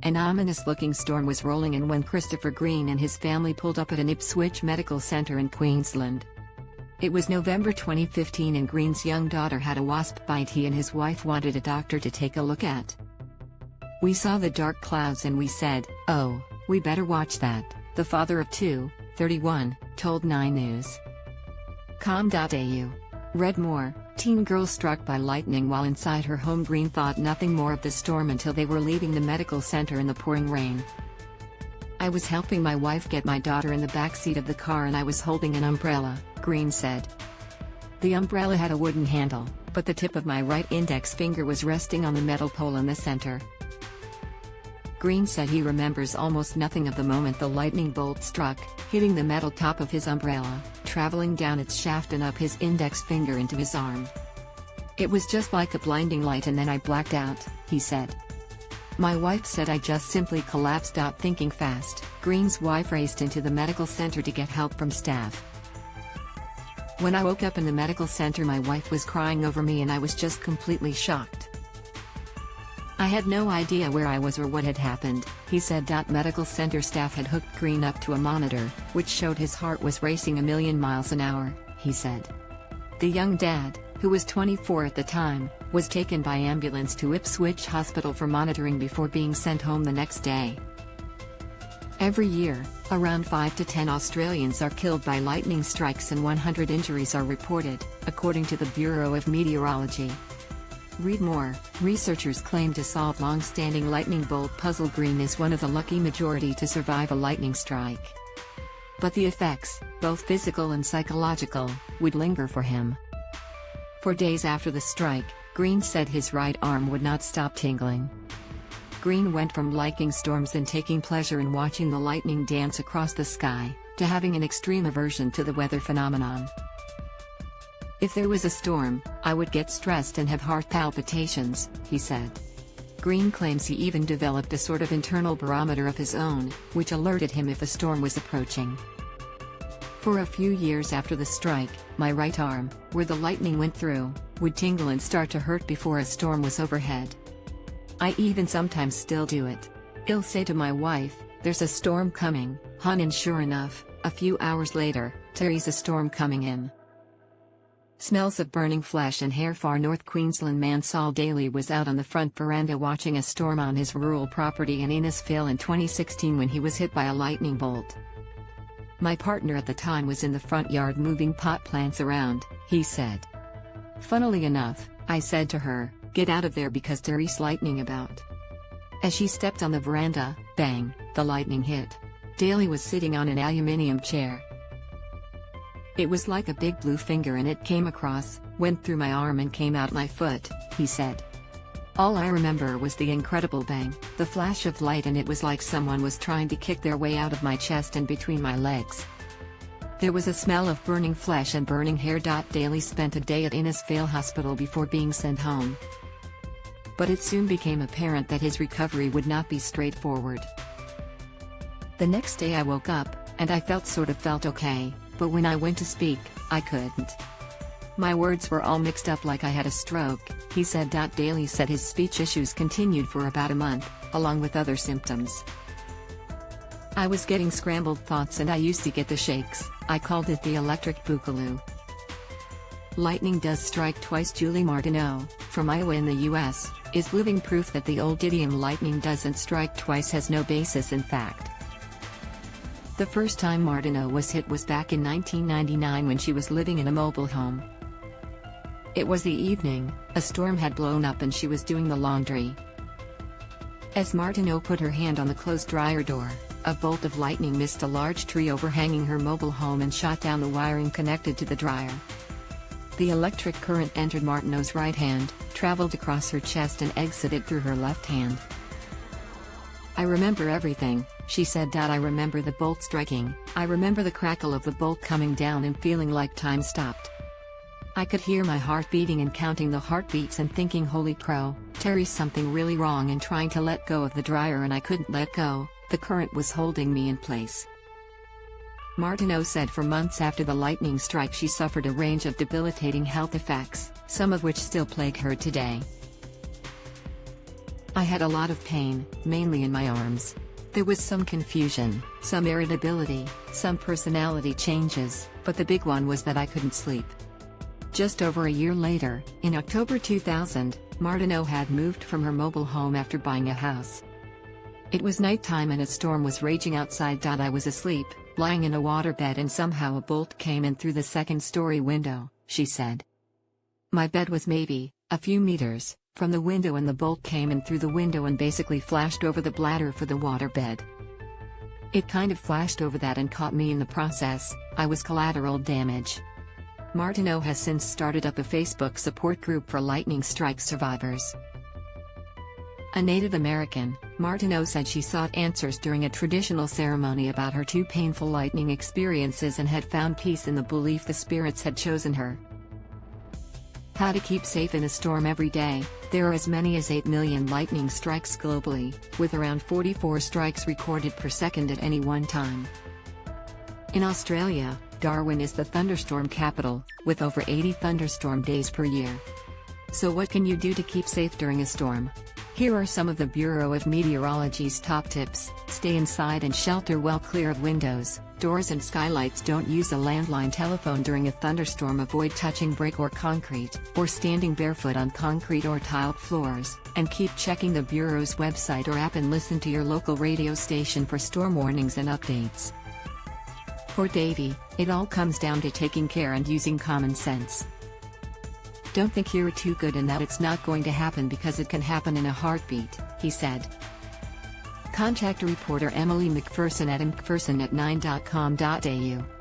An ominous-looking storm was rolling in when Kristoffer Green and his family pulled up at an Ipswich medical centre in Queensland. It was November 2015 and Green's young daughter had a wasp bite he and his wife wanted a doctor to take a look at. "We saw the dark clouds and we said, oh, we better watch that," the father of two, 31, told 9 News. com.au. Read more. Teen girl struck by lightning while inside her home. Green thought nothing more of the storm until they were leaving the medical center in the pouring rain. "I was helping my wife get my daughter in the back seat of the car and I was holding an umbrella," Green said. "The umbrella had a wooden handle, but the tip of my right index finger was resting on the metal pole in the center." Green said he remembers almost nothing of the moment the lightning bolt struck, hitting the metal top of his umbrella, traveling down its shaft and up his index finger into his arm. "It was just like a blinding light and then I blacked out," he said. "My wife said I just simply collapsed out thinking fast." Green's wife raced into the medical center to get help from staff. "When I woke up in the medical center my wife was crying over me and I was just completely shocked. I had no idea where I was or what had happened," he said. Medical center staff had hooked Green up to a monitor, which showed his heart was racing a million miles an hour, he said. The young dad, who was 24 at the time, was taken by ambulance to Ipswich Hospital for monitoring before being sent home the next day. Every year, around 5 to 10 Australians are killed by lightning strikes and 100 injuries are reported, according to the Bureau of Meteorology. Read more. Researchers claim to solve long-standing lightning bolt puzzle. Green is one of the lucky majority to survive a lightning strike. But the effects, both physical and psychological, would linger for him. For days after the strike, Green said his right arm would not stop tingling. Green went from liking storms and taking pleasure in watching the lightning dance across the sky, to having an extreme aversion to the weather phenomenon. "If there was a storm, I would get stressed and have heart palpitations," he said. Green claims he even developed a sort of internal barometer of his own, which alerted him if a storm was approaching. "For a few years after the strike, my right arm, where the lightning went through, would tingle and start to hurt before a storm was overhead. I even sometimes still do it. I'll say to my wife, 'There's a storm coming, hon,' and sure enough, a few hours later, there's a storm coming in." Smells of burning flesh and hair. Far North Queensland man Saul Daly was out on the front veranda watching a storm on his rural property in Innisfail in 2016 when he was hit by a lightning bolt. "My partner at the time was in the front yard moving pot plants around," he said. "Funnily enough, I said to her, 'Get out of there because there's lightning about.' As she stepped on the veranda, bang, the lightning hit. Daly was sitting on an aluminium chair. It was like a big blue finger and it came across, went through my arm and came out my foot," he said. "All I remember was the incredible bang, the flash of light, and it was like someone was trying to kick their way out of my chest and between my legs. There was a smell of burning flesh and burning hair." Daly spent a day at Innisfail Hospital before being sent home. But it soon became apparent that his recovery would not be straightforward. "The next day I woke up, and I felt okay. But when I went to speak, I couldn't. My words were all mixed up like I had a stroke," he said. Daly said his speech issues continued for about a month, along with other symptoms. "I was getting scrambled thoughts and I used to get the shakes. I called it the electric boogaloo." Lightning does strike twice. Julie Martineau, from Iowa in the US, is living proof that the old idiom "lightning doesn't strike twice" has no basis in fact. The first time Martineau was hit was back in 1999 when she was living in a mobile home. It was the evening, a storm had blown up and she was doing the laundry. As Martineau put her hand on the closed dryer door, a bolt of lightning missed a large tree overhanging her mobile home and shot down the wiring connected to the dryer. The electric current entered Martineau's right hand, traveled across her chest and exited through her left hand. "I remember everything," she said. "I remember the bolt striking, I remember the crackle of the bolt coming down and feeling like time stopped. I could hear my heart beating and counting the heartbeats and thinking, holy crow, Terry's something really wrong, and trying to let go of the dryer and I couldn't let go, the current was holding me in place." Martineau said for months after the lightning strike she suffered a range of debilitating health effects, some of which still plague her today. I had a lot of pain, mainly in my arms. There was some confusion, some irritability, some personality changes, but the big one was that I couldn't sleep. Just over a year later, in October 2000, Martineau had moved from her mobile home after buying a house. It was nighttime and a storm was raging outside. I was asleep, lying in a waterbed, and somehow a bolt came in through the second-story window, she said. My bed was maybe a few meters from the window, and the bolt came in through the window and basically flashed over the bladder for the waterbed. It kind of flashed over that and caught me in the process. I was collateral damage. Martineau has since started up a Facebook support group for lightning strike survivors. A Native American, Martineau said she sought answers during a traditional ceremony about her two painful lightning experiences and had found peace in the belief the spirits had chosen her. How to keep safe in a storm every day. There are as many as 8 million lightning strikes globally, with around 44 strikes recorded per second at any one time. In Australia, Darwin is the thunderstorm capital, with over 80 thunderstorm days per year. So what can you do to keep safe during a storm? Here are some of the Bureau of Meteorology's top tips. Stay inside and shelter well clear of windows, doors and skylights. Don't use a landline telephone during a thunderstorm. Avoid touching brick or concrete, or standing barefoot on concrete or tiled floors, and keep checking the Bureau's website or app and listen to your local radio station for storm warnings and updates. For Davey, it all comes down to taking care and using common sense. Don't think you're too good and that it's not going to happen, because it can happen in a heartbeat, he said. Contact reporter Emily McPherson at mcpherson@9.com.au.